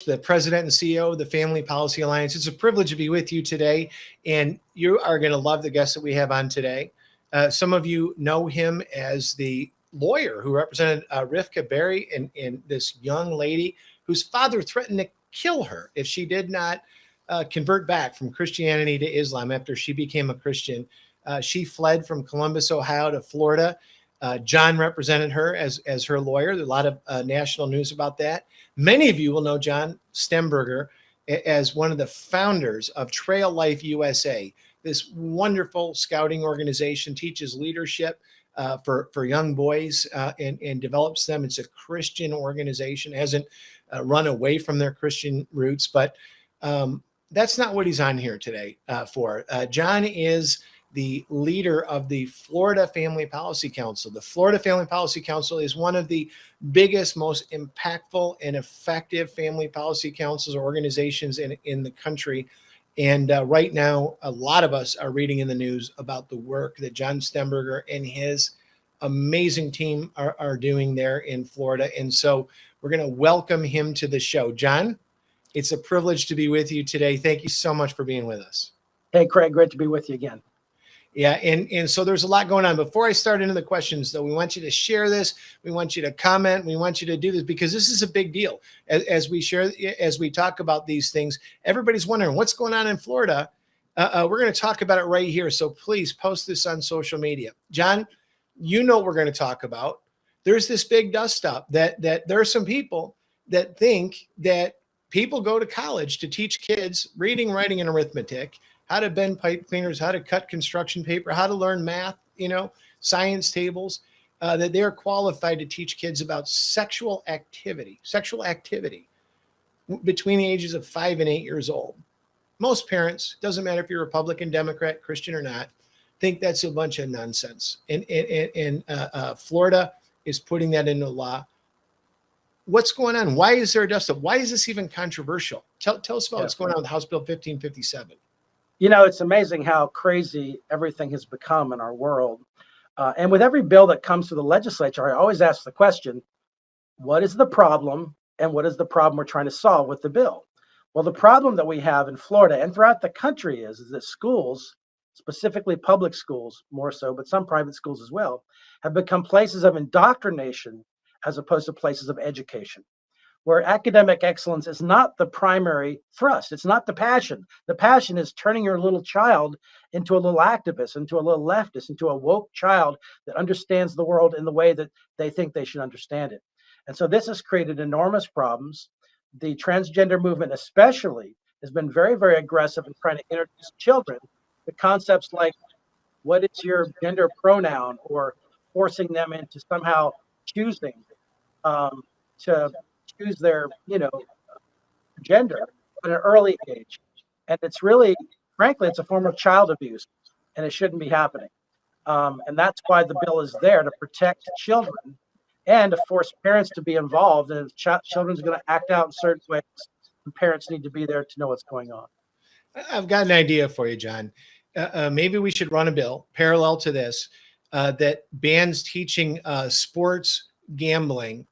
the president and CEO of the Family Policy Alliance. It's a privilege to be with you today, and you are going to love the guest that we have on today. Some of you know him as the lawyer who represented Rivka Berry and this young lady whose father threatened to kill her if she did not convert back from Christianity to Islam after she became a Christian. She fled from Columbus, Ohio to Florida. John represented her as her lawyer. There's a lot of national news about that. Many of you will know John Stemberger as one of the founders of Trail Life USA. This wonderful scouting organization teaches leadership for young boys and develops them. It's a Christian organization, hasn't run away from their Christian roots, but that's not what he's on here today for. John is the leader of the Florida Family Policy Council. The Florida Family Policy Council is one of the biggest, most impactful and effective family policy councils or organizations in the country. And right now, a lot of us are reading in the news about the work that John Stemberger and his amazing team are doing there in Florida. And so we're going to welcome him to the show. John, it's a privilege to be with you today. Thank you so much for being with us. Hey, Craig, great to be with you again. Yeah, and so there's a lot going on. Before I start into the questions, though, we want you to share this. We want you to comment. We want you to do this because this is a big deal. As we talk about these things, everybody's wondering what's going on in Florida. We're going to talk about it right here. So please post this on social media. John, you know what we're going to talk about. There's this big dust up that there are some people that think that people go to college to teach kids reading, writing, and arithmetic, how to bend pipe cleaners, how to cut construction paper, how to learn math, science tables, that they're qualified to teach kids about sexual activity between the ages of 5 and 8 years old. Most parents, doesn't matter if you're Republican, Democrat, Christian or not, think that's a bunch of nonsense. And Florida is putting that into law. What's going on? Why is there a dust up? Why is this even controversial? Tell us about what's going on with House Bill 1557. It's amazing how crazy everything has become in our world. And with every bill that comes to the legislature, I always ask the question, what is the problem and what is the problem we're trying to solve with the bill? Well, the problem that we have in Florida and throughout the country is that schools, specifically public schools more so, but some private schools as well, have become places of indoctrination as opposed to places of education, where academic excellence is not the primary thrust. It's not the passion. The passion is turning your little child into a little activist, into a little leftist, into a woke child that understands the world in the way that they think they should understand it. And so this has created enormous problems. The transgender movement especially has been very, very aggressive in trying to introduce children to concepts like what is your gender pronoun, or forcing them into somehow choosing to choose their, gender at an early age. And it's really, frankly, it's a form of child abuse, and it shouldn't be happening. And that's why the bill is there, to protect children and to force parents to be involved. And if children's going to act out in certain ways, the parents need to be there to know what's going on. I've got an idea for you, John. Maybe we should run a bill parallel to this that bans teaching sports gambling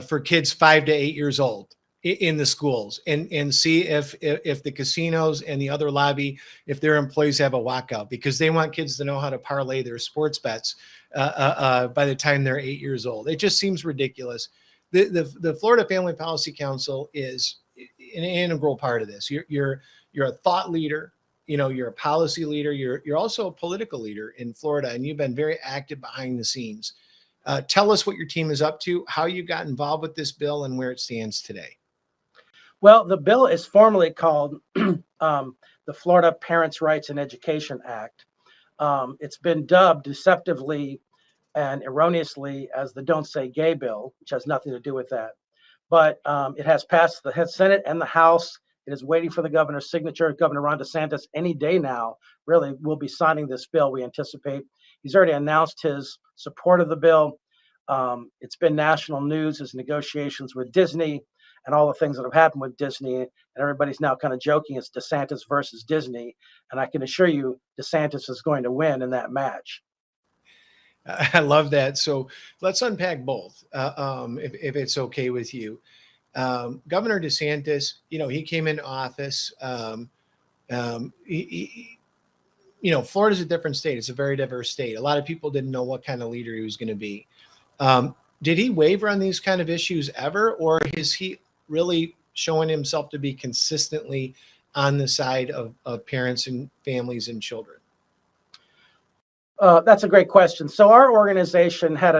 for kids 5 to 8 years old in the schools, and see if the casinos and the other lobby, if their employees have a walkout, because they want kids to know how to parlay their sports bets by the time they're 8 years old. It just seems ridiculous. The Florida Family Policy Council is an integral part of this. You're a thought leader. You're a policy leader. You're also a political leader in Florida, and you've been very active behind the scenes. Tell us what your team is up to, how you got involved with this bill, and where it stands today. Well, the bill is formally called the Florida Parents' Rights and Education Act. It's been dubbed deceptively and erroneously as the Don't Say Gay bill, which has nothing to do with that. But it has passed the Senate and the House. It is waiting for the governor's signature. Governor Ron DeSantis, any day now, really will be signing this bill, we anticipate. He's already announced his support of the bill. It's been national news, his negotiations with Disney and all the things that have happened with Disney. And everybody's now kind of joking it's DeSantis versus Disney. And I can assure you DeSantis is going to win in that match. I love that. So let's unpack both, if it's okay with you. Governor DeSantis, he came into office. Florida's a different state. It's a very diverse state. A lot of people didn't know what kind of leader he was going to be. Did he waver on these kind of issues ever, or is he really showing himself to be consistently on the side of parents and families and children? That's a great question. So our organization had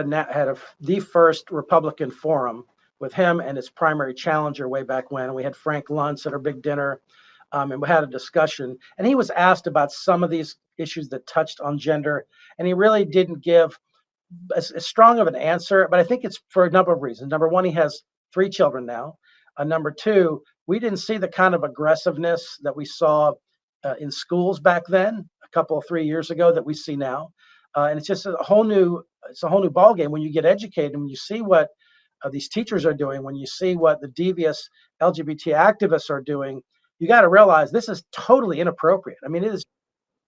the first Republican forum with him and his primary challenger way back when. We had Frank Luntz at our big dinner, and we had a discussion. And he was asked about some of these issues that touched on gender, and he really didn't give as strong of an answer. But I think it's for a number of reasons. Number one, he has 3 children now. Number two, we didn't see the kind of aggressiveness that we saw in schools back then, a couple 3 years ago, that we see now. And it's just a whole new ball game when you get educated and when you see what these teachers are doing, when you see what the devious LGBT activists are doing. You got to realize this is totally inappropriate. I mean, it is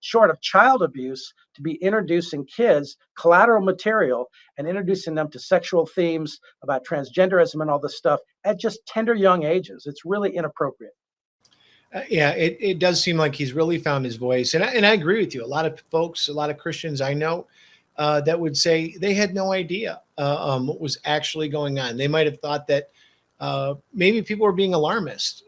short of child abuse to be introducing kids collateral material and introducing them to sexual themes about transgenderism and all this stuff at just tender young ages. It's really inappropriate. It does seem like he's really found his voice. And I agree with you. A lot of folks, a lot of Christians I know that would say they had no idea what was actually going on. They might have thought that maybe people were being alarmist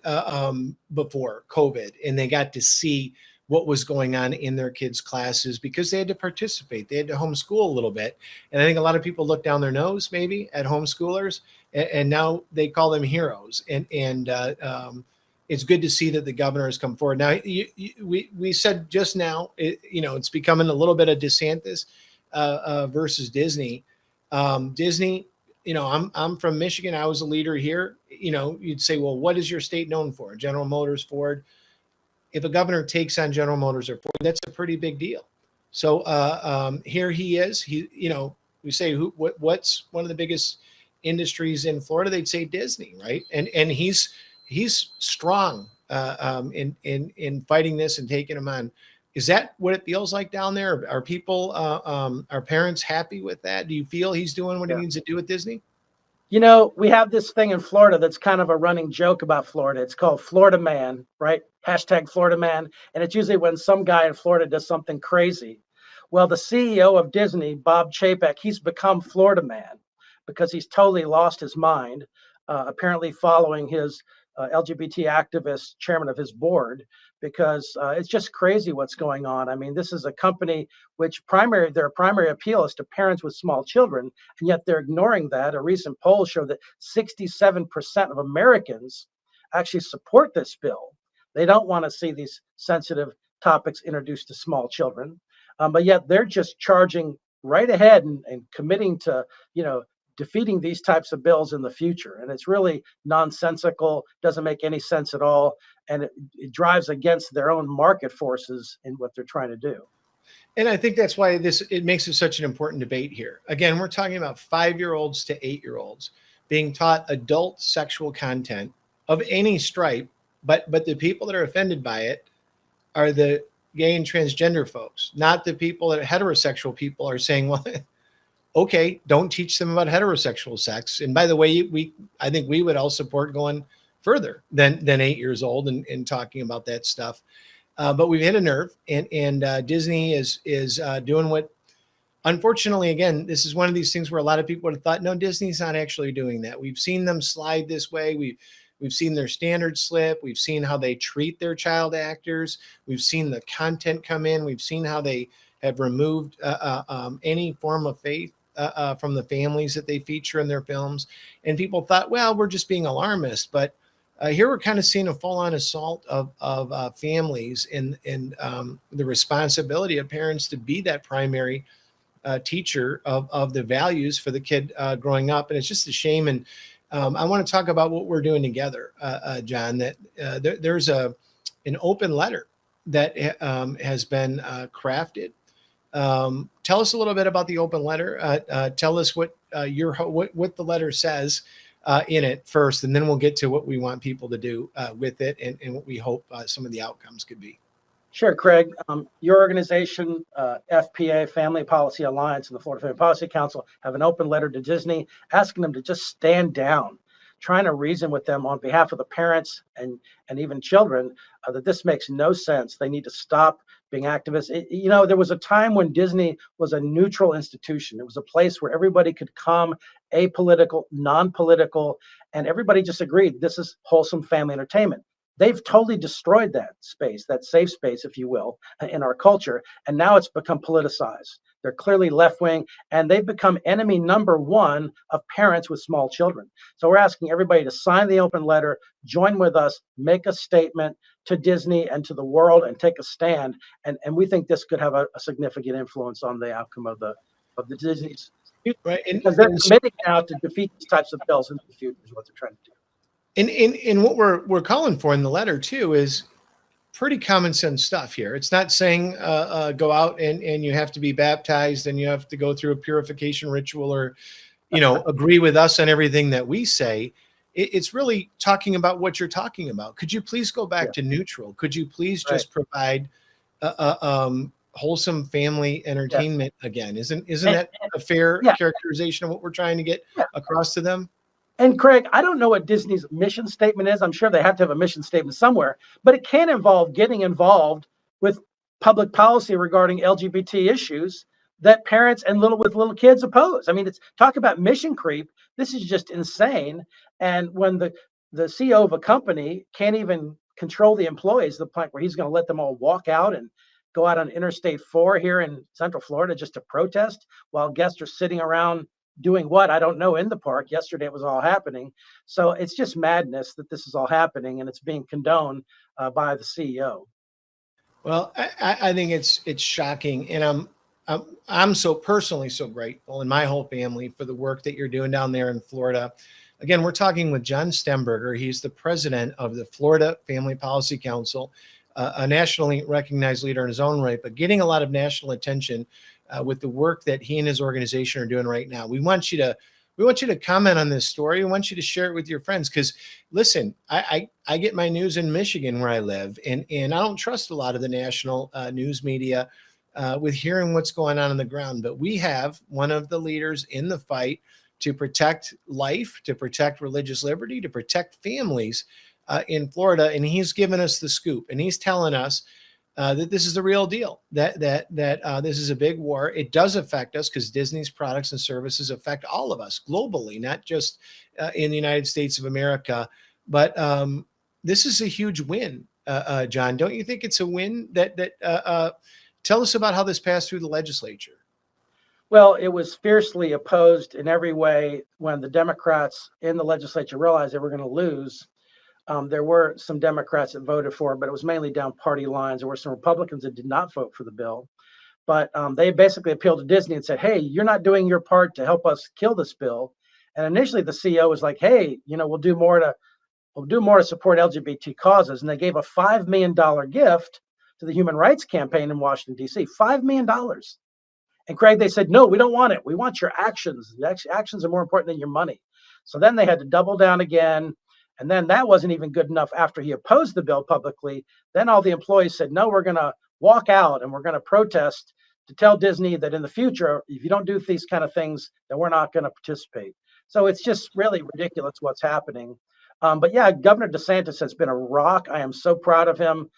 before COVID, and they got to see what was going on in their kids' classes because they had to participate. They had to homeschool a little bit. And I think a lot of people look down their nose maybe at homeschoolers, and now they call them heroes. And it's good to see that the governor has come forward. Now, we said just now, it's becoming a little bit of DeSantis versus Disney. Disney, I'm from Michigan. I was a leader here. You'd say, well, what is your state known for? General Motors, Ford. If a governor takes on General Motors or Ford, that's a pretty big deal. So here he is. We say, what's one of the biggest industries in Florida? They'd say Disney, right? And he's strong in fighting this and taking them on. Is that what it feels like down there? Are people, are parents happy with that? Do you feel he's doing what he needs to do with Disney? We have this thing in Florida that's kind of a running joke about Florida. It's called Florida Man, right? Hashtag Florida Man. And it's usually when some guy in Florida does something crazy. Well, the CEO of Disney, Bob Chapek, he's become Florida Man because he's totally lost his mind, apparently following his LGBT activist chairman of his board, because it's just crazy what's going on. I mean, this is a company which their primary appeal is to parents with small children, and yet they're ignoring that. A recent poll showed that 67% of Americans actually support this bill. They don't want to see these sensitive topics introduced to small children, but yet they're just charging right ahead and committing to, defeating these types of bills in the future. And it's really nonsensical, doesn't make any sense at all. And it drives against their own market forces in what they're trying to do. And I think that's why it makes it such an important debate here. Again, we're talking about 5-year-olds to 8-year-olds being taught adult sexual content of any stripe, but the people that are offended by it are the gay and transgender folks, not the people that are heterosexual people are saying, well, okay, don't teach them about heterosexual sex. And by the way, I think we would all support going further than 8 years old and talking about that stuff. But we've hit a nerve, and Disney is doing what, unfortunately, again, this is one of these things where a lot of people would have thought, no, Disney's not actually doing that. We've seen them slide this way. We've seen their standards slip. We've seen how they treat their child actors. We've seen the content come in. We've seen how they have removed any form of faith from the families that they feature in their films. And people thought, well, we're just being alarmist. But here we're kind of seeing a full-on assault of families and the responsibility of parents to be that primary teacher of the values for the kid growing up. And it's just a shame. And I want to talk about what we're doing together, John, that there's an open letter that has been crafted. Tell us a little bit about the open letter. Tell us what the letter says in it first, and then we'll get to what we want people to do with it and what we hope some of the outcomes could be. Sure, Craig. Your organization, FPA, Family Policy Alliance, and the Florida Family Policy Council have an open letter to Disney asking them to just stand down, trying to reason with them on behalf of the parents and even children that this makes no sense. They need to stop being activists. There was a time when Disney was a neutral institution. It was a place where everybody could come, apolitical, non-political, and everybody just agreed this is wholesome family entertainment. They've totally destroyed that space, that safe space, if you will, in our culture. And now it's become politicized. They're clearly left-wing, and they've become enemy number one of parents with small children. So we're asking everybody to sign the open letter, join with us, make a statement to Disney and to the world, and take a stand. And we think this could have a significant influence on the outcome of the Disney's future. Right. Because they're committing now to defeat these types of bills in the future is what they're trying to do. And what we're calling for in the letter too is pretty common sense stuff here. It's not saying go out and you have to be baptized and you have to go through a purification ritual or, agree with us on everything that we say. It's really talking about what you're talking about. Could you please go back to neutral? Could you please just provide wholesome family entertainment again? Isn't that a fair characterization of what we're trying to get across to them? And Craig, I don't know what Disney's mission statement is. I'm sure they have to have a mission statement somewhere, but it can involve getting involved with public policy regarding LGBT issues that parents and little kids oppose. I mean, it's talk about mission creep. This is just insane. And when the CEO of a company can't even control the employees, the point where he's going to let them all walk out and go out on Interstate 4 here in Central Florida just to protest while guests are sitting around doing what I don't know in the park. Yesterday it was all happening. So it's just madness that this is all happening, and it's being condoned by the CEO. Well, I think it's shocking, and I'm so personally so grateful, and my whole family, for the work that you're doing down there in Florida. Again, we're talking with John Stemberger. He's the president of the Florida Family Policy Council, a nationally recognized leader in his own right, but getting a lot of national attention with the work that he and his organization are doing right now. We want you to comment on this story. We want you to share it with your friends, because listen, I get my news in Michigan where I live, and I don't trust a lot of the national news media with hearing what's going on the ground. But we have one of the leaders in the fight to protect life, to protect religious liberty, to protect families in Florida, and he's given us the scoop, and he's telling us that this is the real deal, that this is a big war. It does affect us because Disney's products and services affect all of us globally, not just in the United States of America. But this is a huge win, John. Don't you think it's a win? Tell us about how this passed through the legislature. Well, it was fiercely opposed in every way when the Democrats in the legislature realized they were going to lose. There were some Democrats that voted for it, but it was mainly down party lines. There were some Republicans that did not vote for the bill. But they basically appealed to Disney and said, hey, you're not doing your part to help us kill this bill. And initially the CEO was like, hey, we'll do more to support LGBT causes. And they gave a $5 million gift to the Human Rights Campaign in Washington, D.C., $5 million. And Craig, they said, no, we don't want it. We want your actions. Actions are more important than your money. So then they had to double down again. And then that wasn't even good enough after he opposed the bill publicly. Then all the employees said, no, we're going to walk out and we're going to protest to tell Disney that in the future, if you don't do these kind of things, then we're not going to participate. So it's just really ridiculous what's happening. But yeah, Governor DeSantis has been a rock. I am so proud of him.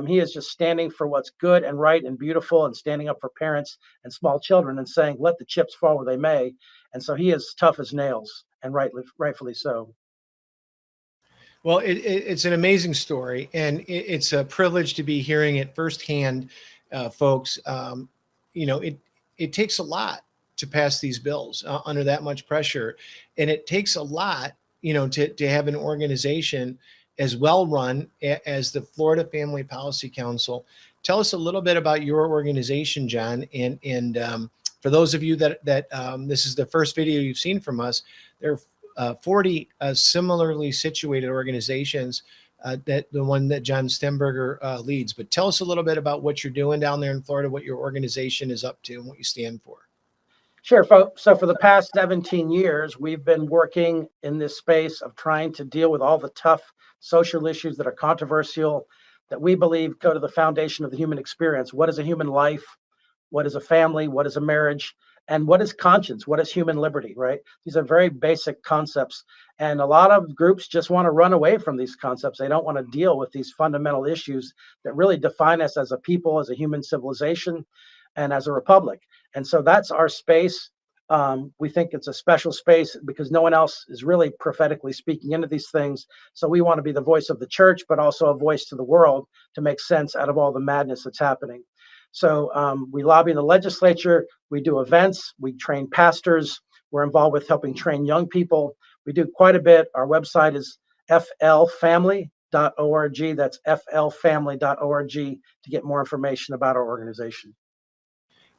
He is just standing for what's good and right and beautiful, and standing up for parents and small children and saying, let the chips fall where they may. And so he is tough as nails, and rightfully so. Well, it's an amazing story, and it's a privilege to be hearing it firsthand, folks. It takes a lot to pass these bills under that much pressure, and it takes a lot, to have an organization as well run as the Florida Family Policy Council. Tell us a little bit about your organization, John, and for those of you that this is the first video you've seen from us, there are 40 similarly situated organizations that the one that John Stemberger leads. But tell us a little bit about what you're doing down there in Florida, what your organization is up to, and what you stand for. Sure. So for the past 17 years, we've been working in this space of trying to deal with all the tough social issues that are controversial, that we believe go to the foundation of the human experience. What is a human life? What is a family? What is a marriage? And what is conscience? What is human liberty, right? These are very basic concepts. And a lot of groups just want to run away from these concepts. They don't want to deal with these fundamental issues that really define us as a people, as a human civilization, and as a republic. And so that's our space. We think it's a special space because no one else is really prophetically speaking into these things. So we want to be the voice of the church, but also a voice to the world to make sense out of all the madness that's happening. So we lobby in the legislature, we do events, we train pastors, we're involved with helping train young people. We do quite a bit. Our website is flfamily.org. That's flfamily.org to get more information about our organization.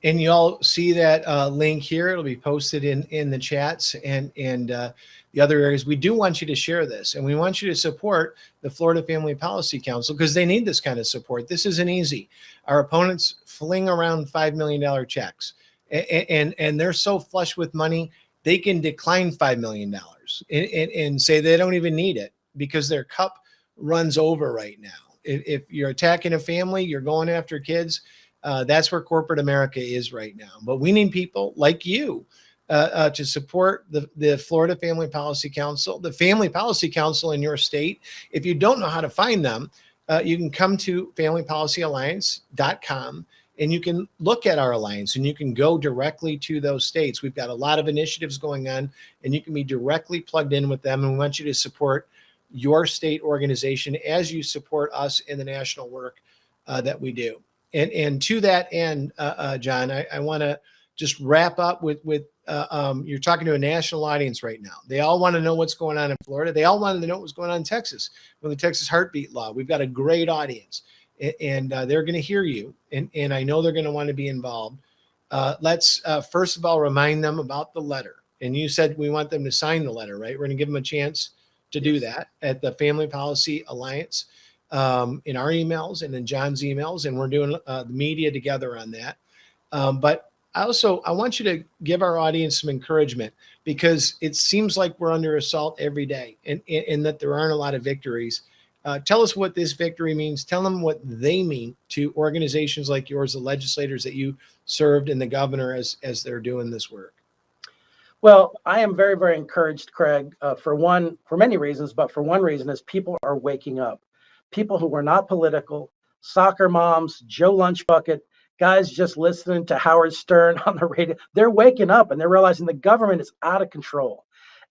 And you'll see that link here. It'll be posted in the chats and the other areas. We do want you to share this, and we want you to support the Florida Family Policy Council because they need this kind of support. This isn't easy. Our opponents fling around $5 million checks, and they're so flush with money, they can decline $5 million and say they don't even need it because their cup runs over right now. If you're attacking a family, you're going after kids, that's where corporate America is right now. But we need people like you to support the Florida Family Policy Council, the Family Policy Council in your state. If you don't know how to find them, you can come to familypolicyalliance.com and you can look at our alliance and you can go directly to those states. We've got a lot of initiatives going on and you can be directly plugged in with them. And we want you to support your state organization as you support us in the national work that we do. And to that end, John, I want to just wrap up with you're talking to a national audience right now. They all want to know what's going on in Florida. They all want to know what's going on in Texas with the Texas heartbeat law. We've got a great audience, and they're going to hear you, and I know they're going to want to be involved. Let's first of all remind them about the letter. And you said we want them to sign the letter, right? We're going to give them a chance to do that at the Family Policy Alliance. In our emails and in John's emails, and we're doing the media together on that. But I want you to give our audience some encouragement because it seems like we're under assault every day and that there aren't a lot of victories. Tell us what this victory means. Tell them what they mean to organizations like yours, the legislators that you served and the governor as they're doing this work. Well, I am very, very encouraged, Craig, for many reasons, but for one reason is people are waking up. People who were not political, soccer moms, Joe Lunchbucket, guys just listening to Howard Stern on the radio, they're waking up and they're realizing the government is out of control.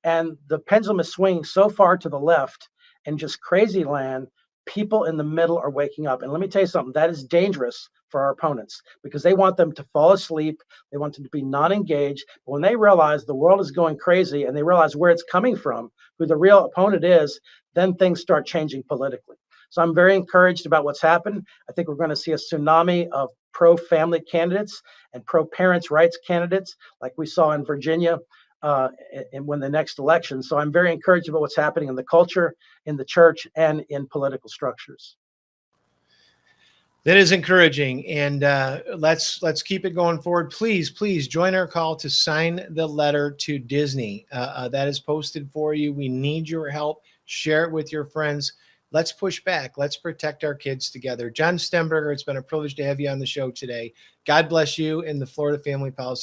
And the pendulum is swinging so far to the left in just crazy land, people in the middle are waking up. And let me tell you something, that is dangerous for our opponents because they want them to fall asleep. They want them to be non-engaged. But when they realize the world is going crazy and they realize where it's coming from, who the real opponent is, then things start changing politically. So I'm very encouraged about what's happened. I think we're going to see a tsunami of pro-family candidates and pro-parents' rights candidates like we saw in Virginia and when the next election. So I'm very encouraged about what's happening in the culture, in the church, and in political structures. That is encouraging, and let's keep it going forward. Please join our call to sign the letter to Disney. That is posted for you. We need your help. Share it with your friends. Let's push back. Let's protect our kids together. John Stemberger, it's been a privilege to have you on the show today. God bless you and the Florida Family Policy